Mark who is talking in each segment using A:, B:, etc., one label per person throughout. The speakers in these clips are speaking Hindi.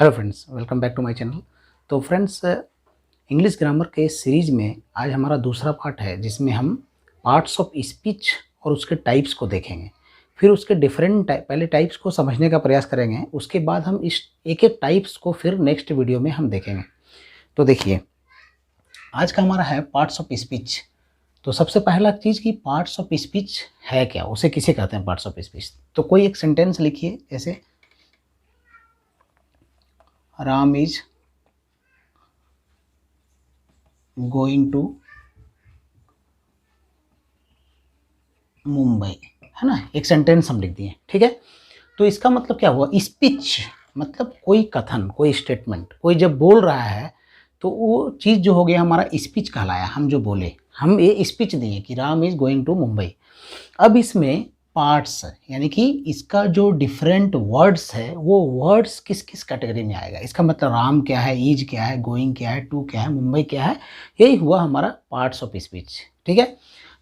A: Hello friends, welcome back to my channel. तो फ्रेंड्स, इंग्लिश ग्रामर के सीरीज में आज हमारा दूसरा पार्ट है जिसमें हम पार्ट्स ऑफ स्पीच और उसके टाइप्स को देखेंगे। फिर उसके डिफरेंट पहले टाइप्स को समझने का प्रयास करेंगे, उसके बाद हम इस एक एक टाइप्स को फिर नेक्स्ट वीडियो में हम देखेंगे। तो देखिए, आज का हमारा है पार्ट्स ऑफ स्पीच। तो सबसे पहला चीज़ कि पार्ट्स ऑफ स्पीच है क्या, उसे किसे कहते हैं पार्ट्स ऑफ स्पीच। तो कोई एक सेंटेंस लिखिए, जैसे Ram is going to Mumbai, है ना। एक सेंटेंस हम लिख दिए, ठीक है। तो इसका मतलब क्या हुआ, स्पीच मतलब कोई कथन, कोई स्टेटमेंट, कोई जब बोल रहा है तो वो चीज़ जो हो गया हमारा स्पीच कहलाया। हम जो बोले, हम ये स्पीच दिए कि Ram is going to Mumbai. अब इसमें पार्ट्स, यानी कि इसका जो डिफरेंट वर्ड्स है वो वर्ड्स किस किस कैटेगरी में आएगा। इसका मतलब राम क्या है, ईज क्या है, गोइंग क्या है, टू क्या है, मुंबई क्या है, यही हुआ हमारा पार्ट्स ऑफ स्पीच, ठीक है।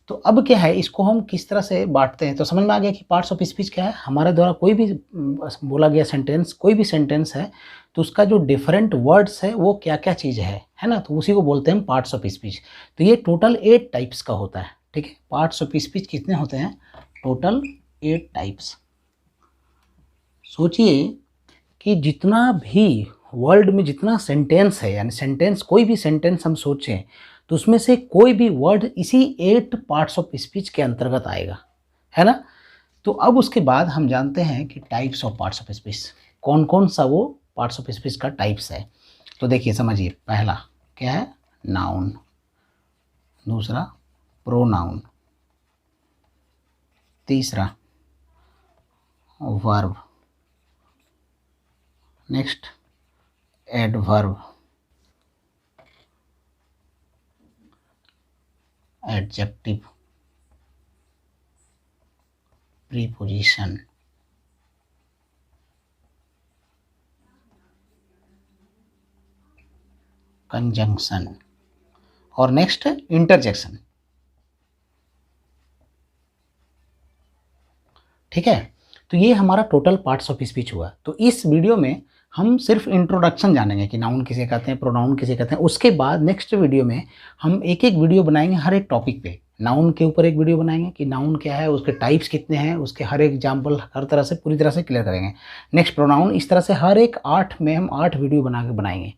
A: तो अब क्या है, इसको हम किस तरह से बांटते हैं। तो समझ में आ गया कि पार्ट्स ऑफ स्पीच क्या है। हमारे द्वारा कोई भी बोला गया सेंटेंस, कोई भी सेंटेंस है तो उसका जो डिफरेंट वर्ड्स है वो क्या क्या चीज़ है ना, तो उसी को बोलते हैं पार्ट्स ऑफ स्पीच। तो ये टोटल 8 टाइप्स का होता है, ठीक है। पार्ट्स ऑफ स्पीच कितने होते हैं, टोटल 8 टाइप्स। सोचिए कि जितना भी वर्ल्ड में जितना सेंटेंस है, यानी सेंटेंस, कोई भी सेंटेंस हम सोचें तो उसमें से कोई भी वर्ड इसी 8 पार्ट्स ऑफ स्पीच के अंतर्गत आएगा, है ना। तो अब उसके बाद हम जानते हैं कि types of parts of speech कौन कौन सा वो पार्ट्स ऑफ स्पीच का टाइप्स है। तो देखिए, समझिए, पहला क्या है, नाउन। दूसरा प्रोनाउन। तीसरा verb. Next adverb, adjective, preposition, conjunction और नेक्स्ट इंटरजेक्शन, ठीक है। तो ये हमारा टोटल पार्ट्स ऑफ स्पीच हुआ। तो इस वीडियो में हम सिर्फ इंट्रोडक्शन जानेंगे कि नाउन किसे कहते हैं, प्रोनाउन किसे कहते हैं। उसके बाद नेक्स्ट वीडियो में हम एक एक वीडियो बनाएंगे हर एक टॉपिक पे। नाउन के ऊपर एक वीडियो बनाएंगे कि नाउन क्या है, उसके टाइप्स कितने हैं, उसके हर एक एग्जाम्पल हर तरह से पूरी तरह से क्लियर करेंगे। नेक्स्ट प्रोनाउन, इस तरह से हर एक 8 में हम 8 वीडियो बना के बनाएंगे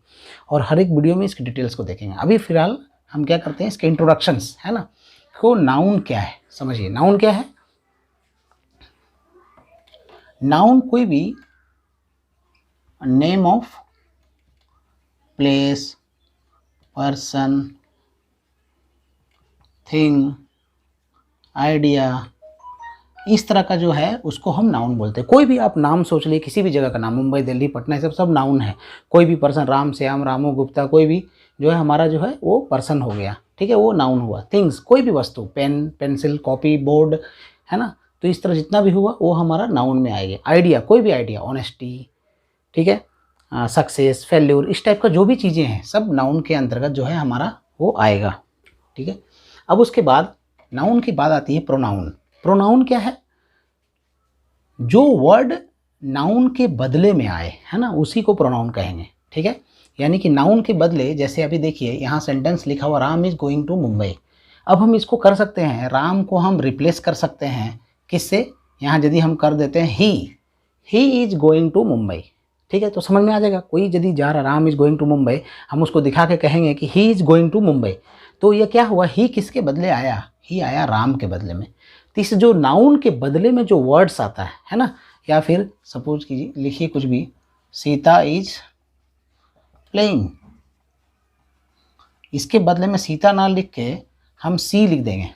A: और हर एक वीडियो में इसकी डिटेल्स को देखेंगे। अभी फिलहाल हम क्या करते हैं, इसके इंट्रोडक्शंस, है ना। तो नाउन क्या है, समझिए नाउन क्या है। नाउन कोई भी name of place, person, thing, idea, इस तरह का जो है उसको हम नाउन बोलते हैं। कोई भी आप नाम सोच लिए, किसी भी जगह का नाम, मुंबई, दिल्ली, पटना, सब नाउन है। कोई भी पर्सन, राम, श्याम, रामू, गुप्ता, कोई भी जो है हमारा जो है वो पर्सन हो गया, ठीक है, वो नाउन हुआ। थिंग्स, कोई भी वस्तु, पेन, पेंसिल, कॉपी, बोर्ड, है ना। तो इस तरह जितना भी हुआ वो हमारा नाउन में आएगा। आइडिया, कोई भी आइडिया, ऑनेस्टी, ठीक है, सक्सेस, फेल्यूर, इस टाइप का जो भी चीज़ें हैं सब नाउन के अंतर्गत जो है हमारा वो आएगा, ठीक है। अब उसके बाद नाउन की बात आती है प्रोनाउन। प्रोनाउन क्या है, जो वर्ड नाउन के बदले में आए, है ना, उसी को प्रोनाउन कहेंगे, ठीक है। यानी कि नाउन के बदले, जैसे अभी देखिए यहाँ सेंटेंस लिखा हुआ, Ram is going to Mumbai. अब हम इसको कर सकते हैं, राम को हम रिप्लेस कर सकते हैं किससे, यहाँ यदि हम कर देते हैं he is going to Mumbai, ठीक है। तो समझ में आ जाएगा, कोई यदि जा रहा, Ram is going to Mumbai, हम उसको दिखा के कहेंगे कि he is going to Mumbai. तो ये क्या हुआ, ही किसके बदले आया, ही आया राम के बदले में। तो इस जो नाउन के बदले में जो वर्ड्स आता है ना, या फिर सपोज कीजिए, लिखिए कुछ भी, सीता इज प्लेइंग, इसके बदले में सीता ना लिख के हम सी लिख देंगे,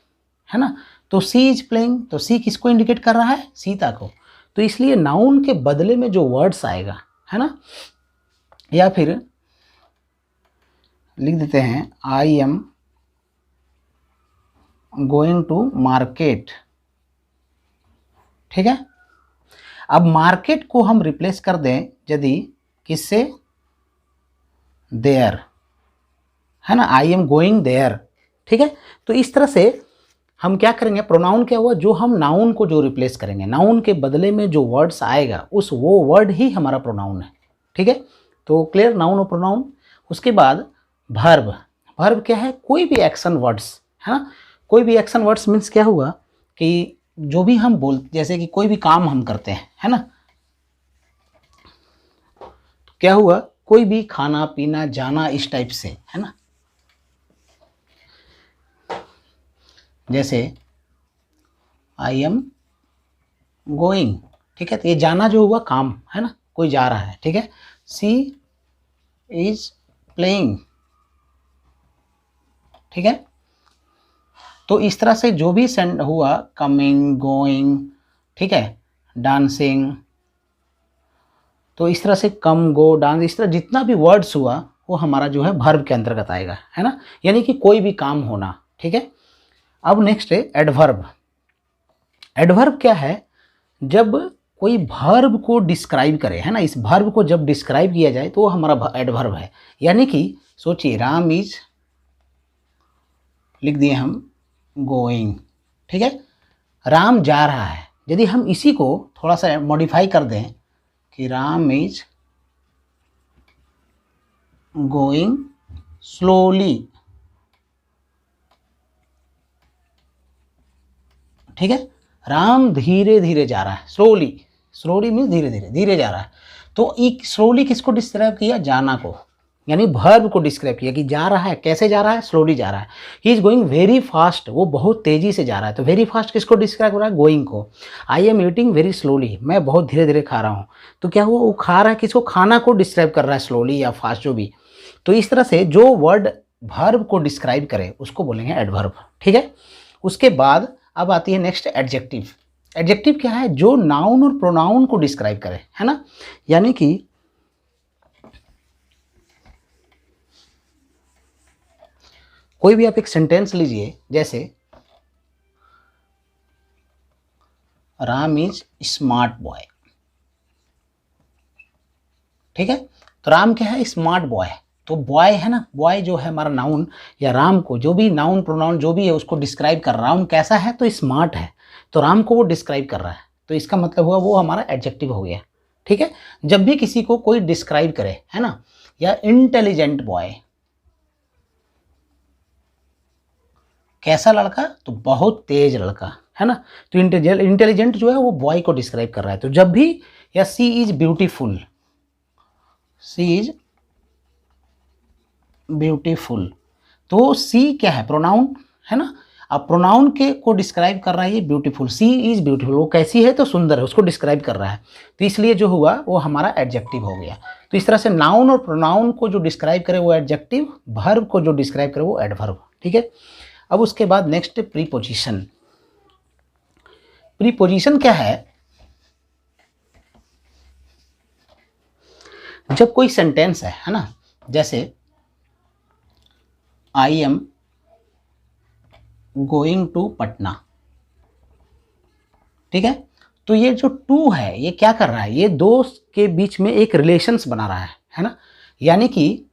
A: है ना। तो सी इज प्लेइंग, तो सी किसको इंडिकेट कर रहा है, सीता को। तो इसलिए नाउन के बदले में जो वर्ड्स आएगा, है ना, या फिर लिख देते हैं, I am going to market, ठीक है। अब मार्केट को हम रिप्लेस कर दें यदि किससे, देयर, है ना, आई एम गोइंग देयर, ठीक है। तो इस तरह से हम क्या करेंगे, प्रोनाउन क्या हुआ, जो हम नाउन को जो रिप्लेस करेंगे, नाउन के बदले में जो वर्ड्स आएगा उस वो वर्ड ही हमारा प्रोनाउन है, ठीक है। तो क्लियर, नाउन और प्रोनाउन। उसके बाद वर्ब। वर्ब क्या है? कोई भी एक्शन वर्ड्स, है ना। कोई भी एक्शन वर्ड्स मीन्स क्या हुआ कि जो भी हम बोलते, जैसे कि कोई भी काम हम करते हैं, है ना, तो क्या हुआ, कोई भी खाना पीना जाना इस टाइप से, है ना। जैसे आई एम गोइंग, ठीक है, तो ये जाना जो हुआ काम, है ना, कोई जा रहा है, ठीक है। सी इज प्लेइंग, ठीक है। तो इस तरह से जो भी सेंड हुआ, कमिंग, गोइंग, ठीक है, डांसिंग, तो इस तरह से कम, गो, डांस, इस तरह जितना भी वर्ड्स हुआ वो हमारा जो है वर्ब के अंतर्गत आएगा, है ना, यानी कि कोई भी काम होना, ठीक है। अब नेक्स्ट है एडवर्ब। एडवर्ब क्या है? जब कोई वर्ब को डिस्क्राइब करे, है ना, इस वर्ब को जब डिस्क्राइब किया जाए तो वो हमारा एडवर्ब है। यानी कि सोचिए, राम इज, लिख दिए हम, गोइंग, ठीक है, राम जा रहा है। यदि हम इसी को थोड़ा सा मॉडिफाई कर दें कि राम इज गोइंग स्लोली, ठीक है, राम धीरे धीरे जा रहा है, स्लोली, स्लोली मीन्स धीरे धीरे, धीरे जा रहा है। तो एक स्लोली किसको डिस्क्राइब किया? जाना को, यानी वर्ब को डिस्क्राइब किया कि जा रहा है, कैसे जा रहा है? स्लोली जा रहा है। ही इज गोइंग वेरी फास्ट, वो बहुत तेजी से जा रहा है। तो वेरी फास्ट किसको डिस्क्राइब हो रहा है? गोइंग को। I am eating very slowly, मैं बहुत धीरे धीरे खा रहा हूँ। तो क्या हुआ, वो खा रहा है किसको? खाना को डिस्क्राइब कर रहा है, स्लोली या फास्ट जो भी। तो इस तरह से जो वर्ड वर्ब को डिस्क्राइब करे उसको बोलेंगे एडवर्ब, ठीक है। उसके बाद अब आती है नेक्स्ट एडजेक्टिव। एडजेक्टिव क्या है? जो नाउन और प्रोनाउन को डिस्क्राइब करे, है ना। यानी कि कोई भी आप एक सेंटेंस लीजिए, जैसे राम इज स्मार्ट बॉय, ठीक है। तो राम क्या है? Smart boy. तो बॉय है ना, बॉय जो है हमारा नाउन, या राम को जो भी नाउन प्रोनाउन जो भी है उसको डिस्क्राइब कर रहा हूँ कैसा है, तो स्मार्ट है। तो राम को वो डिस्क्राइब कर रहा है, तो इसका मतलब हुआ वो हमारा एडजेक्टिव हो गया, ठीक है। जब भी किसी को कोई डिस्क्राइब करे, है ना, या इंटेलिजेंट बॉय, कैसा लड़का? तो बहुत तेज लड़का, है ना। तो इंटेलिजेंट जो है वो बॉय को डिस्क्राइब कर रहा है। तो जब भी, या C is beautiful, C is beautiful, तो सी क्या है? प्रोनाउन, है ना। अब प्रोनाउन के को डिस्क्राइब कर रहा है ये ब्यूटीफुल, सी इज ब्यूटीफुल, वो कैसी है? तो सुंदर है, उसको डिस्क्राइब कर रहा है। तो इसलिए जो हुआ वो हमारा एडजेक्टिव हो गया। तो इस तरह से नाउन और प्रोनाउन को जो डिस्क्राइब करे वो एडजेक्टिव, वर्ब को जो डिस्क्राइब करे वो एडवर्ब, ठीक है। अब उसके बाद नेक्स्ट प्रीपोजिशन। प्रीपोजिशन क्या है? जब कोई सेंटेंस है ना, जैसे I am going to Patna, ठीक है। तो ये जो टू है ये क्या कर रहा है? ये दो के बीच में एक रिलेशंस बना रहा है ना। यानी कि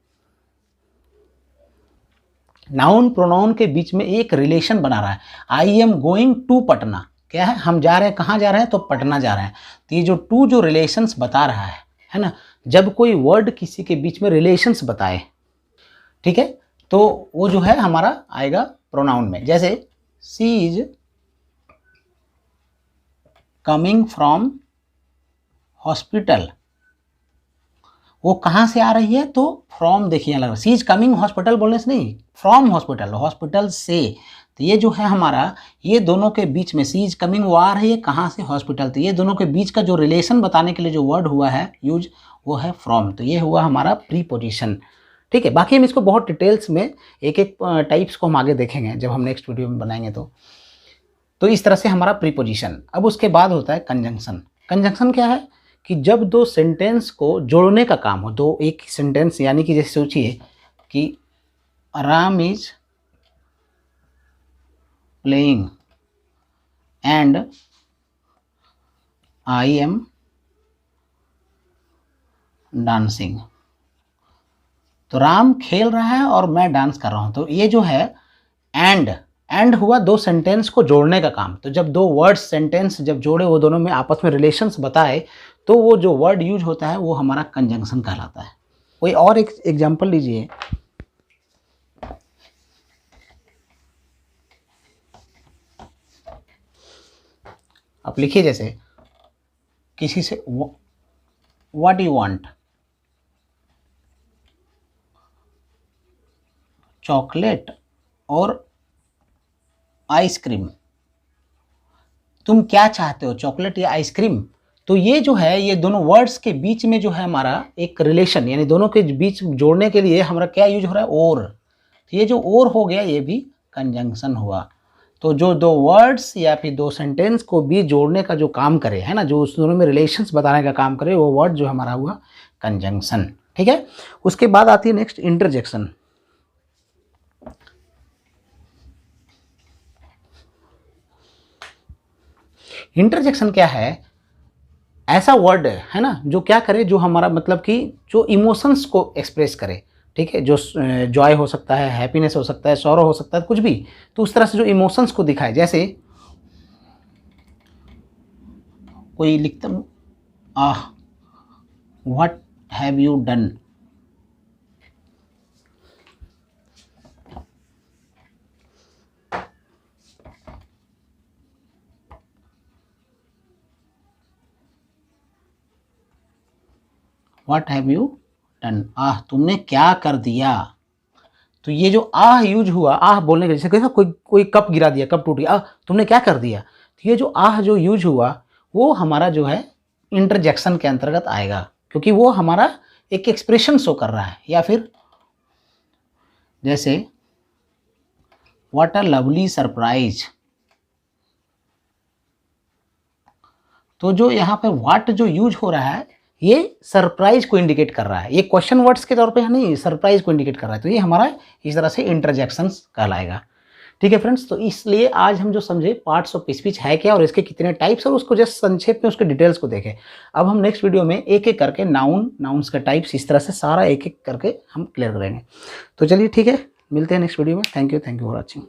A: नाउन प्रोनाउन के बीच में एक रिलेशन बना रहा है। I am going to Patna, क्या है? हम जा रहे हैं, कहाँ जा रहे हैं? तो पटना जा रहे हैं। तो ये जो टू जो रिलेशंस बता रहा है ना, जब कोई वर्ड किसी के बीच में रिलेशंस बताए, ठीक है, तो वो जो है हमारा आएगा प्रोनाउन में। जैसे सी इज कमिंग फ्रॉम हॉस्पिटल, वो कहाँ से आ रही है? तो फ्रॉम, देखिए लग रहा है, सी इज कमिंग हॉस्पिटल बोलने से नहीं, फ्रॉम हॉस्पिटल, हॉस्पिटल से। तो ये जो है हमारा, ये दोनों के बीच में सी इज कमिंग, वो आ रही है कहाँ से? हॉस्पिटल। तो ये दोनों के बीच का जो रिलेशन बताने के लिए जो वर्ड हुआ है यूज, वो है फ्रॉम। तो ये हुआ हमारा प्रीपोजिशन, ठीक है। बाकी हम इसको बहुत डिटेल्स में एक एक टाइप्स को हम आगे देखेंगे जब हम नेक्स्ट वीडियो में बनाएंगे। तो इस तरह से हमारा प्रीपोजिशन। अब उसके बाद होता है कंजंक्शन। कंजंक्शन क्या है? कि जब दो सेंटेंस को जोड़ने का काम हो, दो एक सेंटेंस, यानी कि जैसे सोचिए कि Ram is playing and I am dancing. तो राम खेल रहा है और मैं डांस कर रहा हूँ। तो ये जो है एंड हुआ दो सेंटेंस को जोड़ने का काम। तो जब दो वर्ड्स सेंटेंस जब जोड़े, वो दोनों में आपस में रिलेशंस बताए, तो वो जो वर्ड यूज होता है वो हमारा कंजंक्शन कहलाता है। कोई और एक एग्जाम्पल लीजिए। आप लिखिए जैसे किसी से व्हाट यू वांट, चॉकलेट और आइसक्रीम। तुम क्या चाहते हो, चॉकलेट या आइसक्रीम? तो ये जो है, ये दोनों वर्ड्स के बीच में जो है हमारा एक रिलेशन, यानी दोनों के बीच जोड़ने के लिए हमारा क्या यूज हो रहा है, और। तो ये जो और हो गया, ये भी कंजंक्शन हुआ। तो जो दो वर्ड्स या फिर दो सेंटेंस को भी जोड़ने का जो काम करे, है ना, जो उस दोनों में रिलेशंस बताने का काम करे, वो वर्ड जो हमारा हुआ कंजंक्शन। ठीक है। उसके बाद आती है नेक्स्ट इंटरजेक्शन। इंटरजेक्शन क्या है? ऐसा वर्ड है ना जो क्या करे, जो हमारा मतलब कि जो इमोशंस को एक्सप्रेस करे। ठीक है, जो जॉय हो सकता है, हैप्पीनेस हो सकता है, सॉरो हो सकता है, कुछ भी। तो उस तरह से जो इमोशंस को दिखाए, जैसे कोई लिखता, ah what have you done. What have you done, ah तुमने क्या कर दिया। तो ये जो आह यूज हुआ, आह बोलने के जैसे कैसा, कोई कोई कप गिरा दिया, कप टूट गया, आह तुमने क्या कर दिया। तो ये जो आह जो यूज हुआ, वो हमारा जो है इंटरजेक्शन के अंतर्गत आएगा, क्योंकि वो हमारा एक एक्सप्रेशन शो कर रहा है। या फिर जैसे व्हाट अ लवली सरप्राइज। तो जो यहाँ पे व्हाट जो यूज हो रहा है, ये सरप्राइज को इंडिकेट कर रहा है, ये क्वेश्चन वर्ड्स के तौर पे नहीं, सरप्राइज को इंडिकेट कर रहा है। तो ये हमारा इस तरह से इंटरजेक्शंस कहलाएगा। ठीक है फ्रेंड्स, तो इसलिए आज हम जो समझे पार्ट्स ऑफ स्पीच है क्या और इसके कितने टाइप्स, और उसको जस्ट संक्षेप में उसके डिटेल्स को देखें। अब हम नेक्स्ट वीडियो में एक एक करके नाउन्स के टाइप्स, इस तरह से सारा एक एक करके हम क्लियर करेंगे। तो चलिए ठीक है, मिलते हैं नेक्स्ट वीडियो में। Thank you for watching.